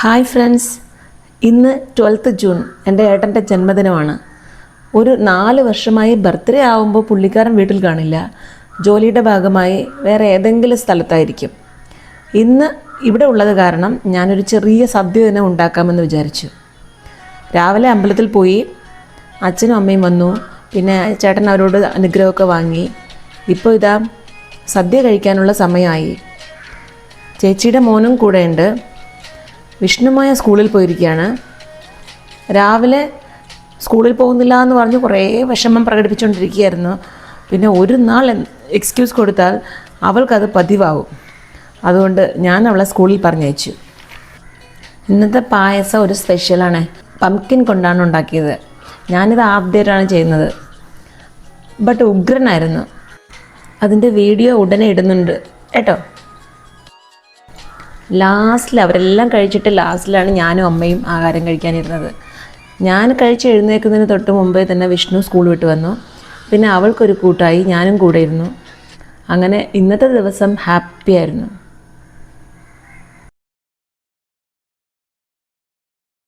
Hi friends, ഇന്ന് 12th June എൻ്റെ ഏട്ടൻ്റെ ജന്മദിനമാണ്. ഒരു 4 വർഷമായി ബർത്ത്ഡേ ആവുമ്പോൾ പുള്ളിക്കാരൻ വീട്ടിൽ കാണില്ല. ജോലിയുടെ ഭാഗമായി വേറെ ഏതെങ്കിലും സ്ഥലത്തായിരിക്കും. ഇന്ന് ഇവിടെ ഉള്ളത് കാരണം ഞാനൊരു ചെറിയ സദ്യ തന്നെ ഉണ്ടാക്കാമെന്ന് വിചാരിച്ചു. രാവിലെ അമ്പലത്തിൽ പോയി, അച്ഛനും അമ്മയും വന്നു. പിന്നെ ചേട്ടൻ അവരോട് അനുഗ്രഹമൊക്കെ വാങ്ങി. ഇപ്പോൾ ഇതാ സദ്യ കഴിക്കാനുള്ള സമയമായി. ചേച്ചിയുടെ മോനും കൂടെയുണ്ട്. വിഷ്ണുമായ സ്കൂളിൽ പോയിരിക്കുകയാണ്. രാവിലെ സ്കൂളിൽ പോകുന്നില്ല എന്ന് പറഞ്ഞ് കുറേ വിഷമം പ്രകടിപ്പിച്ചുകൊണ്ടിരിക്കുകയായിരുന്നു. പിന്നെ ഒരു നാൾ എക്സ്ക്യൂസ് കൊടുത്താൽ അവൾക്കത് പതിവാകും. അതുകൊണ്ട് ഞാൻ അവളെ സ്കൂളിൽ പറഞ്ഞയച്ചു. ഇന്നത്തെ പായസം ഒരു സ്പെഷ്യലാണ്. പംകിൻ കൊണ്ടാണ് ഉണ്ടാക്കിയത്. ഞാനിത് ആദ്യമായിട്ടാണ് ചെയ്യുന്നത്. ബട്ട് ഉഗ്രനായിരുന്നു. അതിൻ്റെ വീഡിയോ ഉടനെ ഇടുന്നുണ്ട് കേട്ടോ. ലാസ്റ്റിൽ അവരെല്ലാം കഴിച്ചിട്ട് ലാസ്റ്റിലാണ് ഞാനും അമ്മയും ആഹാരം കഴിക്കാനിരുന്നത്. ഞാൻ കഴിച്ച് എഴുന്നേൽക്കുന്നതിന് തൊട്ട് മുമ്പേ തന്നെ വിഷ്ണു സ്കൂൾ വിട്ട് വന്നു. പിന്നെ അവൾക്കൊരു കൂട്ടായി ഞാനും കൂടെ ഇരുന്നു. അങ്ങനെ ഇന്നത്തെ ദിവസം ഹാപ്പി ആയിരുന്നു.